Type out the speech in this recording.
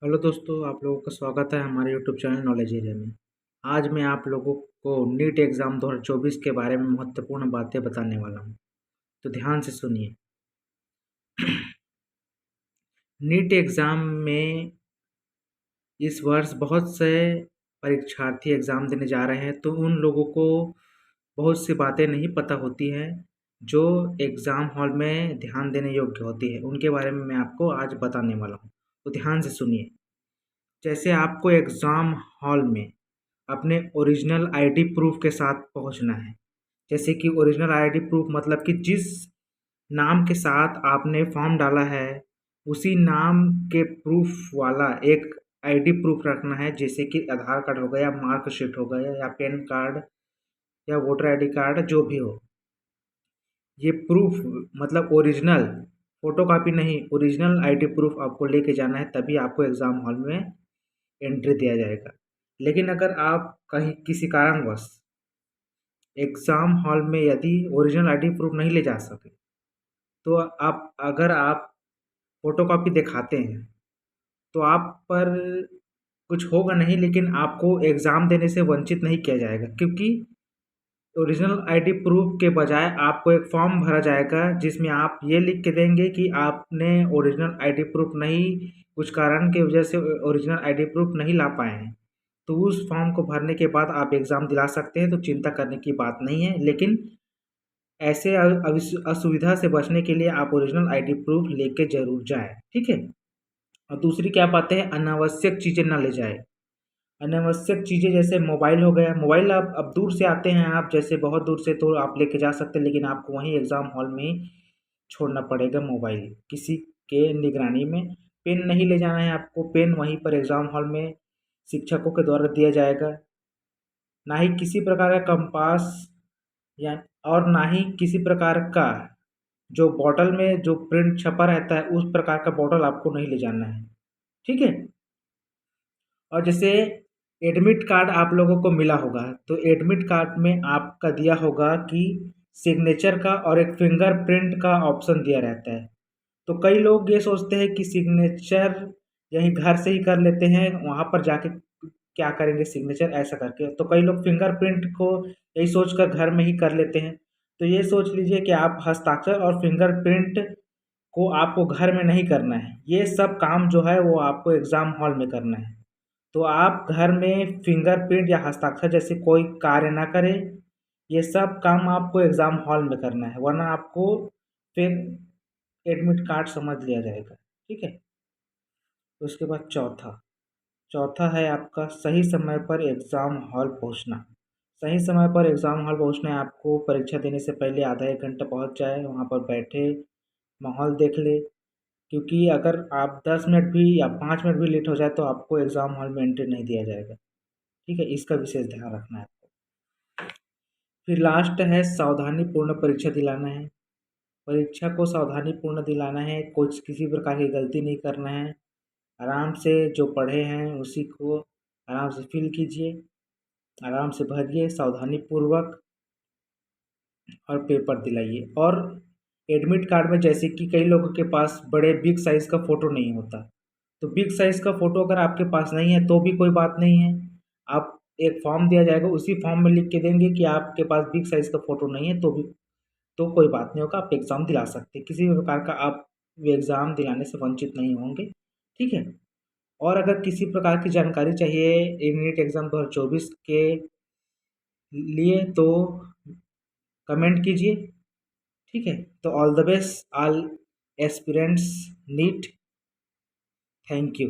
Hello दोस्तों, आप लोगों का स्वागत है हमारे यूट्यूब चैनल नॉलेज एरिया में। आज मैं आप लोगों को नीट एग्ज़ाम 2024 के बारे में महत्वपूर्ण बातें बताने वाला हूं, तो ध्यान से सुनिए। नीट एग्ज़ाम में इस वर्ष बहुत से परीक्षार्थी एग्ज़ाम देने जा रहे हैं, तो उन लोगों को बहुत सी बातें नहीं पता होती हैं जो एग्ज़ाम हॉल में ध्यान देने योग्य होती है। उनके बारे में मैं आपको आज बताने वाला हूँ, तो ध्यान से सुनिए। जैसे आपको एग्ज़ाम हॉल में अपने ओरिजिनल आईडी प्रूफ के साथ पहुंचना है। जैसे कि ओरिजिनल आईडी प्रूफ मतलब कि जिस नाम के साथ आपने फॉर्म डाला है उसी नाम के प्रूफ वाला एक आईडी प्रूफ रखना है। जैसे कि आधार कार्ड हो गया, मार्कशीट हो गया, या पैन कार्ड, या वोटर आईडी कार्ड, जो भी हो। ये प्रूफ मतलब ओरिजिनल, फोटोकॉपी नहीं, ओरिजिनल आईडी प्रूफ आपको लेके जाना है, तभी आपको एग्ज़ाम हॉल में एंट्री दिया जाएगा। लेकिन अगर आप कहीं किसी कारणवश एग्ज़ाम हॉल में यदि ओरिजिनल आईडी प्रूफ नहीं ले जा सके, तो अगर आप फ़ोटोकॉपी दिखाते हैं, तो आप पर कुछ होगा नहीं, लेकिन आपको एग्ज़ाम देने से वंचित नहीं किया जाएगा। क्योंकि ओरिजिनल आईडी प्रूफ के बजाय आपको एक फॉर्म भरा जाएगा जिसमें आप ये लिख के देंगे कि आपने ओरिजिनल आईडी प्रूफ नहीं, कुछ कारण की वजह से ओरिजिनल आईडी प्रूफ नहीं ला पाए हैं। तो उस फॉर्म को भरने के बाद आप एग्ज़ाम दिला सकते हैं, तो चिंता करने की बात नहीं है। लेकिन ऐसे असुविधा से बचने के लिए आप ओरिजिनल आईडी प्रूफ लेके ज़रूर जाएँ, ठीक है? और दूसरी क्या बातें हैं, अनावश्यक चीज़ें ना ले जाएँ। अनावश्यक चीज़ें जैसे मोबाइल हो गया, मोबाइल आप अब दूर से आते हैं, आप जैसे बहुत दूर से, तो आप लेके जा सकते हैं, लेकिन आपको वहीं एग्ज़ाम हॉल में ही छोड़ना पड़ेगा मोबाइल, किसी के निगरानी में। पेन नहीं ले जाना है आपको, पेन वहीं पर एग्ज़ाम हॉल में शिक्षकों के द्वारा दिया जाएगा। ना ही किसी प्रकार का कंपास, या और ना ही किसी प्रकार का जो बॉटल में जो प्रिंट छपा रहता है, उस प्रकार का बॉटल आपको नहीं ले जाना है, ठीक है? और जैसे एडमिट कार्ड आप लोगों को मिला होगा, तो एडमिट कार्ड में आपका दिया होगा कि सिग्नेचर का और एक फिंगरप्रिंट का ऑप्शन दिया रहता है। तो कई लोग ये सोचते हैं कि सिग्नेचर यहीं घर से ही कर लेते हैं, वहाँ पर जाके क्या करेंगे सिग्नेचर ऐसा करके। तो कई लोग फिंगरप्रिंट को यही सोचकर घर में ही कर लेते हैं। तो ये सोच लीजिए कि आप हस्ताक्षर और फिंगरप्रिंट को आपको घर में नहीं करना है। ये सब काम जो है वो आपको एग्ज़ाम हॉल में करना है। तो आप घर में फिंगरप्रिंट या हस्ताक्षर जैसे कोई कार्य ना करें। ये सब काम आपको एग्ज़ाम हॉल में करना है, वरना आपको फिर एडमिट कार्ड समझ लिया जाएगा, ठीक है? उसके बाद चौथा चौथा है आपका सही समय पर एग्ज़ाम हॉल पहुंचना। सही समय पर एग्ज़ाम हॉल पहुंचना है आपको। परीक्षा देने से पहले आधा एक घंटा पहुंच जाए, वहां पर बैठे, माहौल देख ले। क्योंकि अगर आप 10 मिनट भी या 5 मिनट भी लेट हो जाए, तो आपको एग्ज़ाम हॉल में एंट्री नहीं दिया जाएगा, ठीक है? इसका विशेष ध्यान रखना है आपको। फिर लास्ट है सावधानीपूर्ण परीक्षा दिलाना है। परीक्षा को सावधानीपूर्ण दिलाना है, कुछ किसी प्रकार की गलती नहीं करना है। आराम से जो पढ़े हैं उसी को आराम से फिल कीजिए, आराम से भरिए सावधानीपूर्वक, और पेपर दिलाइए। और एडमिट कार्ड में जैसे कि कई लोगों के पास बड़े बिग साइज़ का फ़ोटो नहीं होता, तो बिग साइज़ का फ़ोटो अगर आपके पास नहीं है तो भी कोई बात नहीं है। आप एक फॉर्म दिया जाएगा, उसी फॉर्म में लिख के देंगे कि आपके पास बिग साइज़ का फ़ोटो नहीं है, तो कोई बात नहीं होगा, आप एग्ज़ाम दिला सकते हैं। किसी भी प्रकार का आप एग्ज़ाम दिलाने से वंचित नहीं होंगे, ठीक है? और अगर किसी प्रकार की जानकारी चाहिए नीट एग्ज़ाम 2024 के लिए, तो कमेंट कीजिए, ठीक है? तो all the best all aspirants NEET. Thank you.